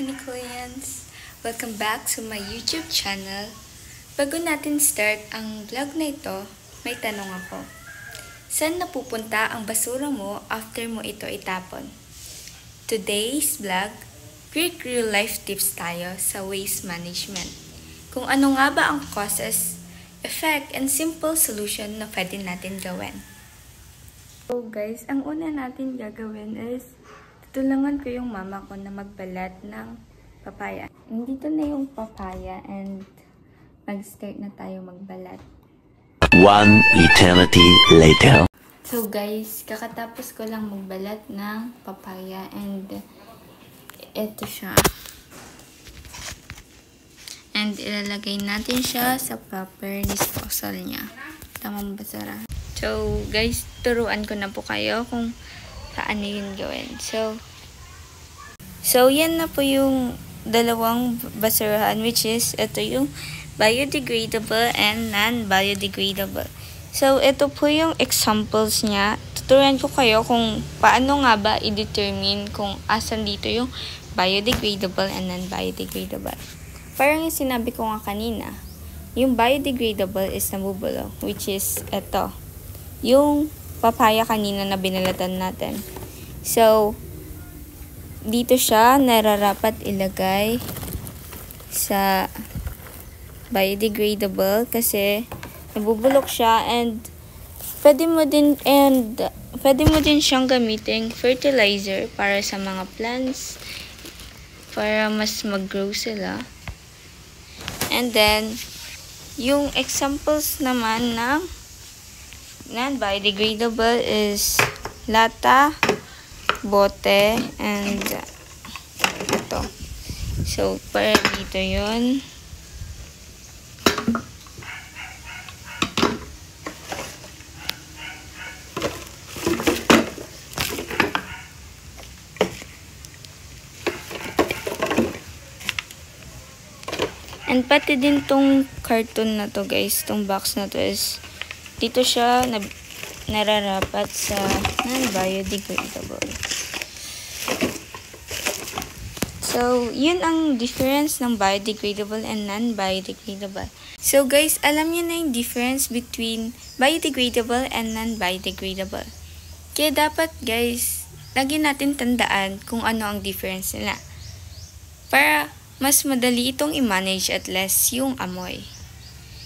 Kanikolians! Welcome back to my YouTube channel. Bago natin start ang vlog na ito, may tanong ako. Saan napupunta ang basura mo after mo ito itapon? Today's vlog, quick real life tips tayo sa waste management. Kung ano nga ba ang causes, effect, and simple solution na pwede natin gawin. So guys, ang una natin gagawin is tutulungan ko yung mama ko na magbalat ng papaya. Nandito na yung papaya and mag-start na tayo magbalat. One eternity later. So guys, kakatapos ko lang magbalat ng papaya and ito siya. And ilalagay natin siya sa proper disposal niya. Tamang basura. So guys, turuan ko na po kayo kung paano yun gawin. So yan na po yung dalawang basurahan, which is ito yung biodegradable and non-biodegradable. So ito po yung examples niya. Tuturuan ko kayo kung paano nga ba i-determine kung asan dito yung biodegradable and non-biodegradable. Parang yung sinabi ko nga kanina, yung biodegradable is nabubulok, which is ito. Yung papaya kanina na binalatan natin. So, dito siya nararapat ilagay sa biodegradable kasi nabubulok siya and pwede mo din siyang gamitin fertilizer para sa mga plants para mas mag-grow sila. And then, yung examples naman ng non-biodegradable is lata, bote, and ito. So, para dito yun. And pati din tong carton na to guys, tong box na to is dito siya nararapat sa non-biodegradable. So, yun ang difference ng biodegradable and non-biodegradable. So guys, alam niyo na yung difference between biodegradable and non-biodegradable. Kaya dapat guys, lagi natin tandaan kung ano ang difference nila. Para mas madali itong i-manage at less yung amoy.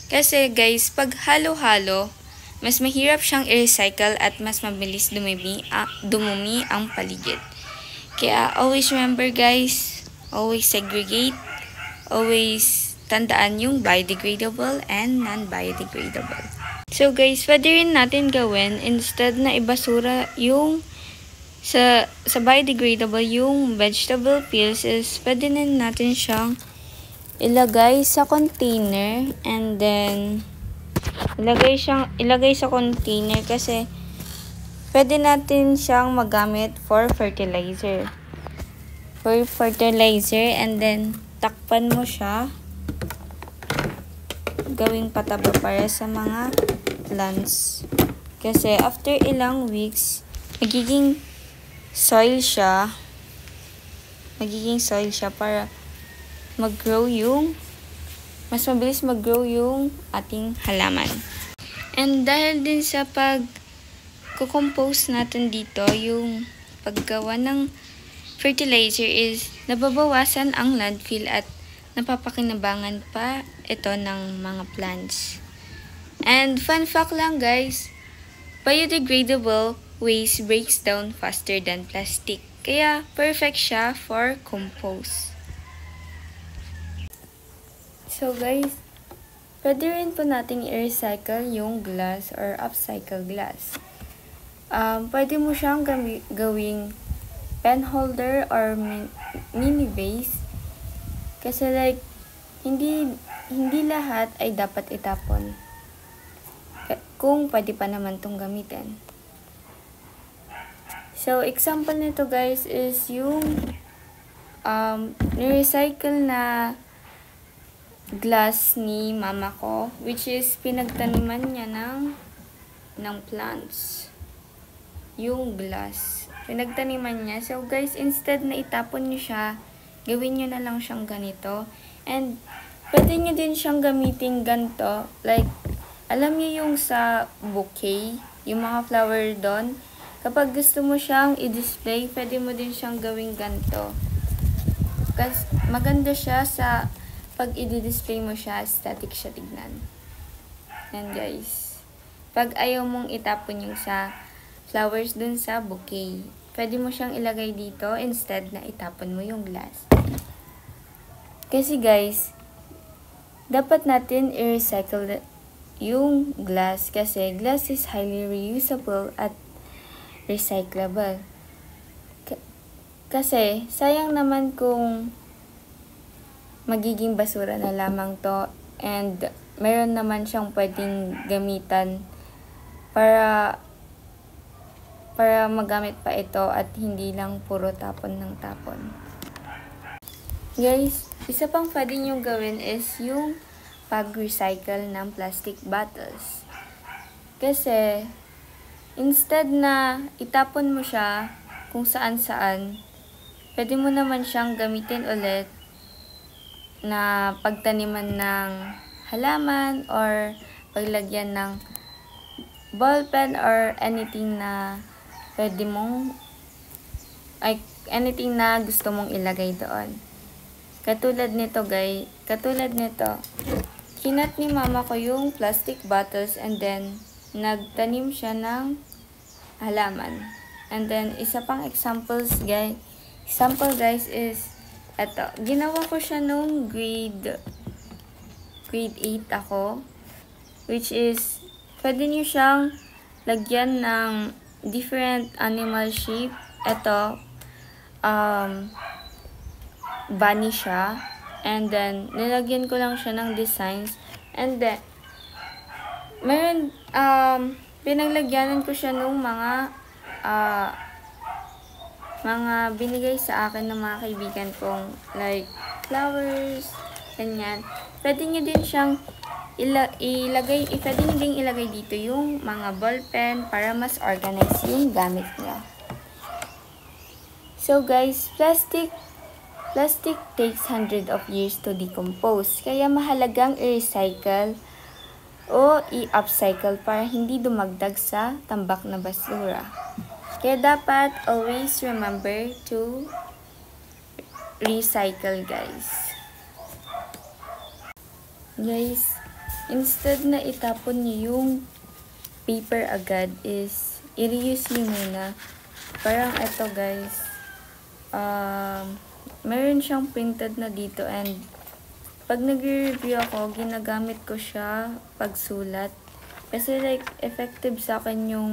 Kasi guys, pag halo-halo, mas mahirap siyang i-recycle at mas mabilis dumumi ang paligid. Kaya always remember guys, always segregate, always tandaan yung biodegradable and non-biodegradable. So guys, pwede rin natin gawin instead na ibasura yung sa biodegradable yung vegetable peels is pwede rin natin siyang ilagay sa container and then ilagay sa container kasi pwede natin siyang magamit for fertilizer. And then takpan mo siya. Gawing pataba para sa mga plants. Kasi after ilang weeks, magiging soil siya para mag-grow mas mabilis mag-grow yung ating halaman. And dahil din sa pag-compose natin dito, yung paggawa ng fertilizer is nababawasan ang landfill at napapakinabangan pa ito ng mga plants. And fun fact lang guys, biodegradable waste breaks down faster than plastic. Kaya perfect siya for compost. So guys, pwede rin po nating i-recycle yung glass or upcycle glass. Pwede mo siyang gawing pen holder or mini vase. Kasi like, hindi lahat ay dapat itapon. Kung pwede pa naman itong gamitin. So, example nito guys is yung ni-recycle na glass ni mama ko, which is pinagtaniman niya ng plants. Yung glass. Pinagtaniman niya. So guys, instead na itapon niyo siya, gawin nyo na lang siyang ganito. And, pwede nyo din siyang gamitin ganito. Like, alam niyo yung sa bouquet, yung mga flower doon. Kapag gusto mo siyang i-display, pwede mo din siyang gawing ganito. Kasi maganda siya sa pag i-display mo siya, aesthetic siya tignan. Yan guys. Pag ayaw mong itapon yung sa flowers dun sa bouquet, pwede mo siyang ilagay dito instead na itapon mo yung glass. Kasi guys, dapat natin i-recycle yung glass kasi glass is highly reusable at recyclable. Kasi sayang naman kung magiging basura na lamang to and meron naman siyang pwedeng gamitan para magamit pa ito at hindi lang puro tapon ng tapon. Guys, isa pang pwede nyo gawin is yung pag-recycle ng plastic bottles. Kasi, instead na itapon mo siya kung saan-saan, pwede mo naman siyang gamitin ulit na pagtaniman ng halaman or paglagyan ng ballpen or anything na pwede mong anything na gusto mong ilagay doon. Katulad nito guys, kinat ni mama ko yung plastic bottles and then nagtanim siya ng halaman. And then isa pang example guys is eto, ginawa ko siya nung grade 8 ako, which is pwede niyo siyang lagyan ng different animal shape. Eto, bunny siya. And then, nilagyan ko lang siya ng designs. And then, meron, pinaglagyanan ko siya nung mga binigay sa akin ng mga kaibigan kong, like, flowers, ganyan. Pwede nyo din siyang pwede nyo din ilagay dito yung mga ballpen para mas organize yung gamit niya. So guys, plastic takes hundreds of years to decompose. Kaya mahalagang i-recycle o i-upcycle para hindi dumagdag sa tambak na basura. Kaya dapat always remember to recycle guys. Guys, instead na itapon niyo yung paper agad is i-reuse niyo muna. Parang ito guys, meron siyang printed na dito and pag nagre-review ako, ginagamit ko siya pagsulat. Kasi like, effective sa akin yung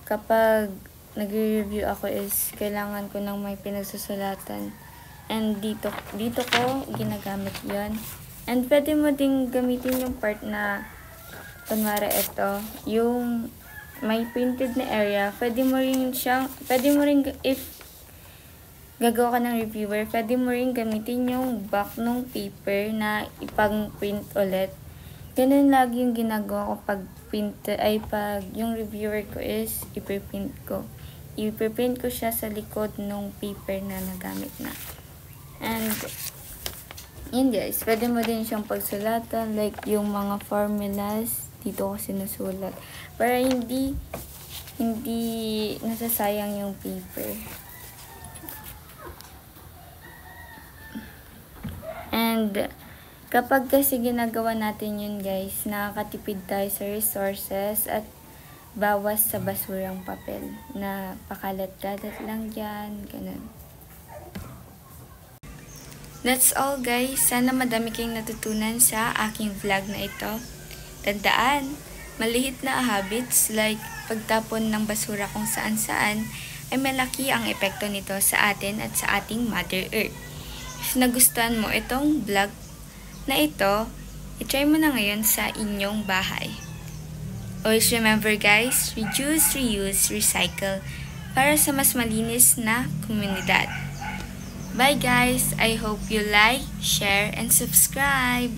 kapag nagre-review ako is kailangan ko ng may pinagsusulatan. And dito ko ginagamit yon. And pwede mo ding gamitin yung part na kunwari ito, yung may printed na area. Pwede mo rin if gagawa ka ng reviewer, pwede mo rin gamitin yung back ng paper na ipang-print ulit. Ganun lagi yung ginagawa ko pag yung reviewer ko is ipiprint ko. Ipiprint ko siya sa likod ng paper na nagamit na. And, yun guys, pwede mo din siyang pagsulatan, like yung mga formulas, dito ko sinusulat. Para hindi nasasayang yung paper. And, kapag kasi ginagawa natin yun guys, nakakatipid tayo sa resources at bawas sa basurang papel na pakalat-kalat lang dyan, ganun. That's all guys. Sana madami kayong natutunan sa aking vlog na ito. Tandaan, malihit na habits like pagtapon ng basura kung saan-saan ay malaki ang epekto nito sa atin at sa ating Mother Earth. If nagustuhan mo itong vlog na ito, i-try mo na ngayon sa inyong bahay. Always remember guys, reduce, reuse, recycle para sa mas malinis na komunidad. Bye guys! I hope you like, share, and subscribe!